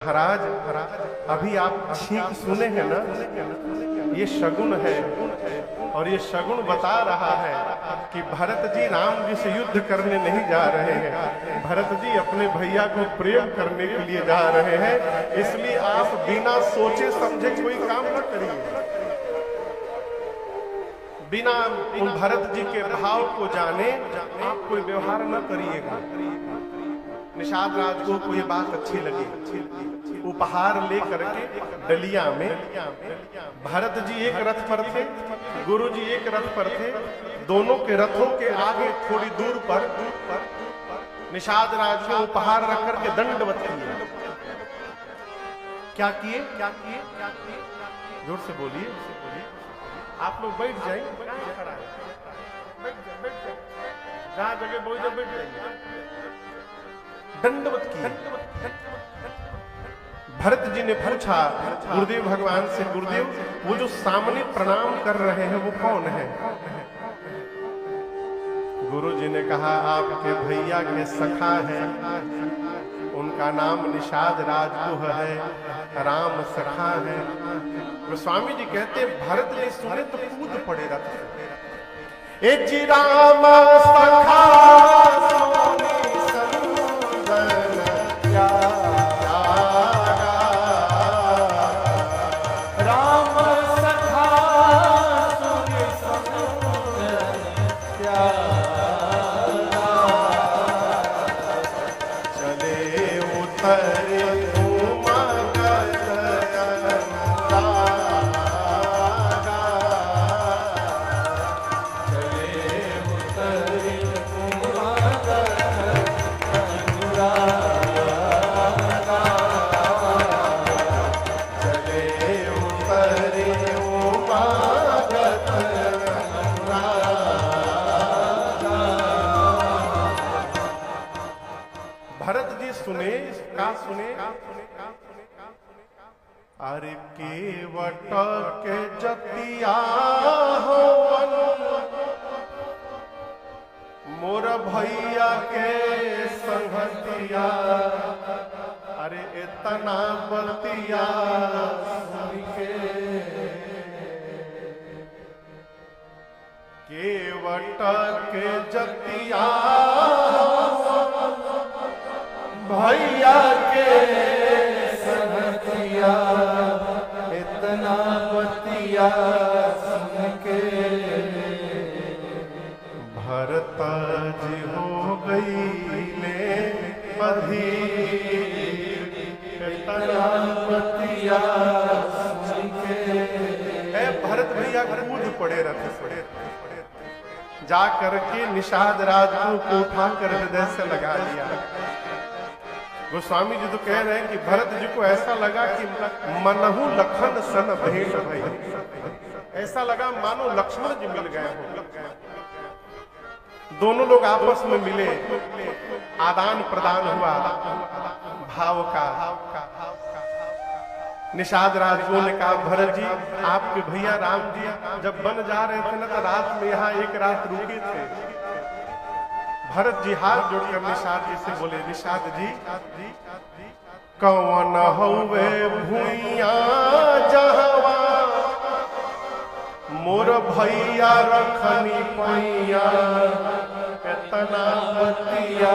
महाराज अभी आप ठीक सुने हैं ना, ये शगुन है और ये शगुन बता रहा है कि भरत जी राम जी से युद्ध करने नहीं जा रहे हैं, भरत जी अपने भैया को प्रेम करने के लिए जा रहे हैं। इसलिए आप बिना सोचे समझे कोई काम न करिए, बिना उन भरत जी के भाव को जाने आप कोई व्यवहार न करिएगा। निषाद राज को ये बात अच्छी लगी, उपहार लेकर के डलिया में भरत जी एक रथ पर थे, गुरु जी एक रथ पर थे, दोनों के रथों के आगे थोड़ी दूर पर निषाद राज को उपहार रख करके दंडवत किए। क्या किए? जोर से बोलिए, आप लोग बैठ जाए, जहां जगह बोल जाए बैठ जाइए। दंडवत किए। भरत जी ने पूछा गुरुदेव भगवान से, गुरुदेव वो जो सामने प्रणाम कर रहे हैं वो कौन है? गुरु जी ने कहा आपके भैया के सखा है, उनका नाम निषाद राजगुह है, राम सखा है। गोस्वामी जी कहते भरत जी सुने तो कूद पड़े रथ से, ए जी राम सखा अरे केवट के जतिया हो मोर भैया के संगतिया, अरे इतना बतिया सुन के केवट के जतिया भैया के संगतिया, इतना बतिया सुन के भरत जी हो गई ले बधीर, इतना बतिया सुन के भरत भैया कूद पड़े रथ से, जा करके निषाद राज को उठा कर हृदय से लगा लिया। गोस्वामी जी तो कह रहे हैं कि भरत जी को ऐसा लगा कि मनहु लखन सन भेंट भई, ऐसा लगा मानो लक्ष्मण जी मिल गए हो। दोनों लोग आपस में मिले, आदान प्रदान हुआ भाव का। निषाद राजगुरु ने कहा भरत जी आपके भैया राम जी जब बन जा रहे थे ना तो रात में यहाँ एक रात रुके थे। भरत जी हाथ जोड़कर निषाद जी से बोले, निषाद जी कौन हवे भुइया जहवा मोर भैया रखनी पैया, इतना बतिया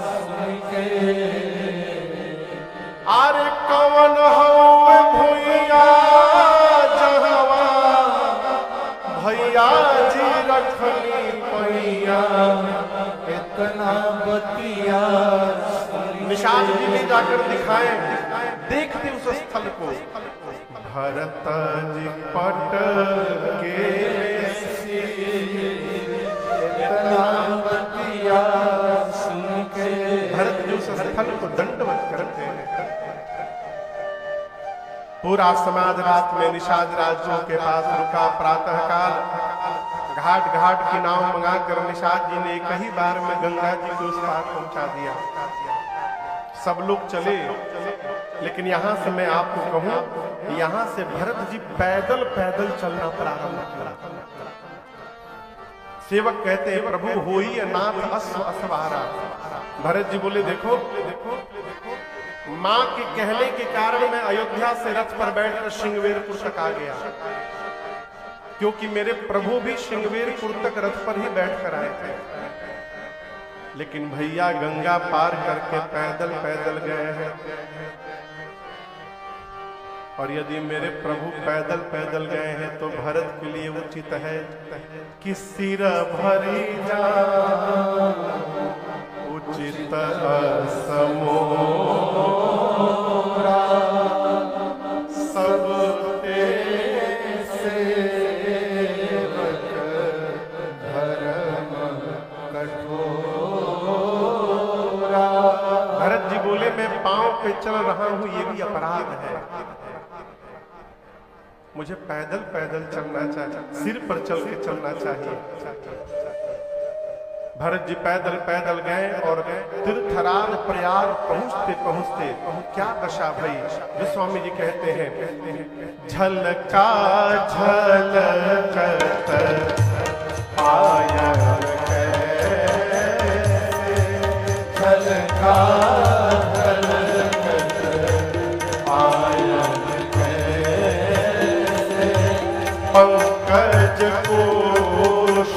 सुन के, अरे कौन हवे भुइया जहवा भैया जी रखनी पैया, इतना बतिया। निषाद जी ने जाकर दिखाए, देखते उस स्थल को, भरत जी पट के इतना बतिया सुन के, भरत जी उस स्थल को दंडवत करते हैं। पूरा समाज रात में निषाद राजों के पास रुका। प्रातः काल घाट घाट की नाव मंगाकर निषाद जी ने एक ही बार में गंगा जी को उस पार पहुंचा दिया। सब लोग चले, लेकिन यहां से मैं आपको कहूं, यहां से भरत जी पैदल पैदल चलना प्रारंभ किया। सेवक कहते हैं प्रभु होई नाथ अश्व असवारा। भरत जी बोले देखो मां के कहने के कारण मैं अयोध्या से रथ पर बैठकर श्रृंगवेरपुर तक आ गया, क्योंकि मेरे प्रभु भी श्रृंगवेरपुर तक रथ पर ही बैठकर आए थे। लेकिन भैया गंगा पार करके पैदल पैदल गए हैं, और यदि मेरे प्रभु पैदल पैदल गए हैं तो भरत के लिए उचित है कि सिर भरी जा उचित समोरा सब सेवक धर्म कठोरा। भरत जी बोले मैं पांव पे चल रहा हूं, ये भी अपराध है, मुझे पैदल पैदल चलना चाहिए, सिर पर चल के चलना चाहिए। भरत जी पैदल पैदल गए और तीर्थराज प्रयाग पहुंचते पहुंचते क्या दशा भई, गोस्वामी जी कहते हैं झलका झलकत आयन झलका पंकज कोश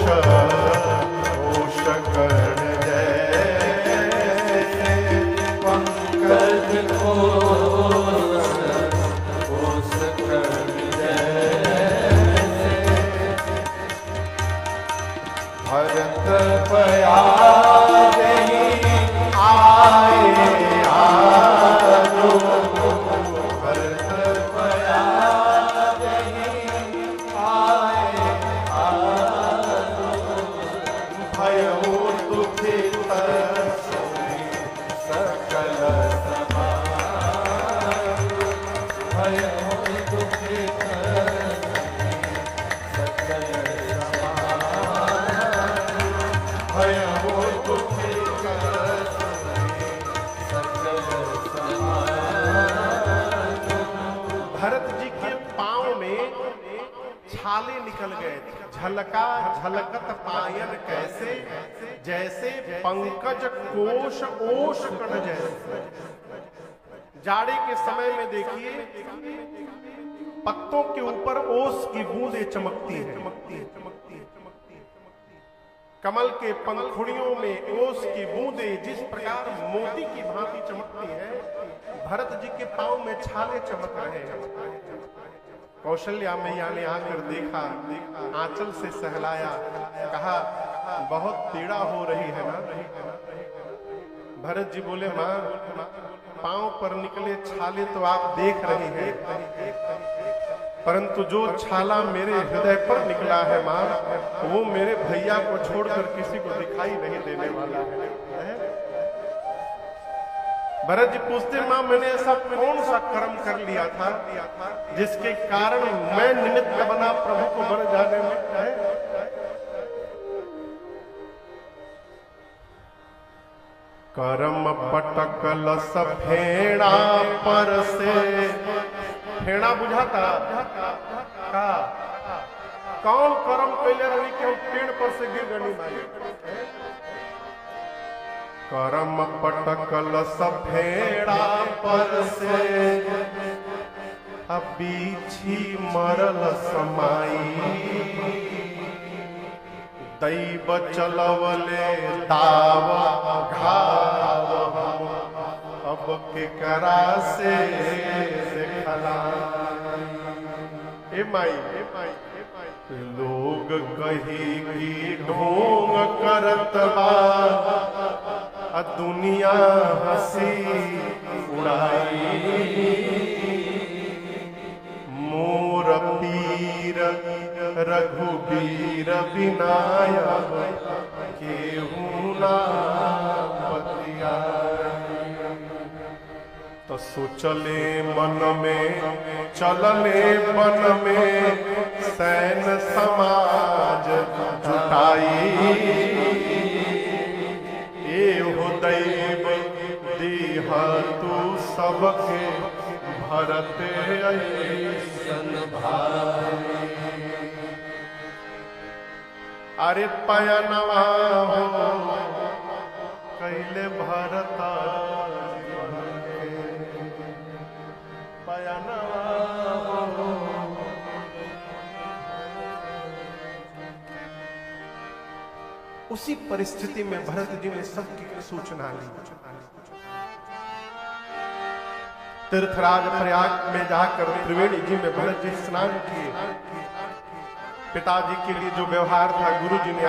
कोश कर्ण जैसे पंकज कोश कोश कर्ण जैसे भरत पयारे आए आलो छाले निकल गए, झलका झलकत पायन कैसे जैसे पंकज कोश ओश कण जैसे। जाड़े के समय में देखिए पत्तों के ऊपर ओस की बूंदें चमकती है, कमल के पंखुड़ियों में ओस की बूंदें जिस प्रकार मोती की भांति चमकती है, भरत जी के पांव में छाले चमक रहे हैं। कौशल्या मैया ने आकर देखा, आंचल से सहलाया, कहा बहुत पीड़ा हो रही है ना। भरत जी बोले मां पांव पर निकले छाले तो आप देख रही हैं, परंतु जो छाला मेरे हृदय पर निकला है मां, वो मेरे भैया को छोड़कर किसी को दिखाई नहीं देने वाला है। भरत जी पूछते मां मैंने ऐसा कौन सा कर्म कर लिया था जिसके कारण मैं निमित्त बना प्रभु को बर जाने में है? कर्म पटकल सफेड़ा पर से, फेड़ा बुझाता का कौन कर्म कैले रही कि हम पेड़ पर से गिर गनी माई। करम पटकल सफेड़ा पर से बीछी मरल समाई, दैव चलवले दाव घाव अब केकरा से देखलाई। ए माई लोग कही की ढोंग करत बा, दुनिया हंसी उड़ाई, मोर पीर रघुबीर विनायक केहू ना पतियाई। तो सोचले मन में चलने वन में सैन समाज जुटाई, हो दैव दीह तू सबके भरत ऐसन भाई। अरे पयनवा हो कैले भरत बयानवा हो। उसी परिस्थिति में भरत जी ने सबकी सूचना ली। तीर्थराज प्रयाग में जाकर त्रिवेणी जी में भरत जी स्नान किए। पिताजी के लिए जो व्यवहार था गुरु जी ने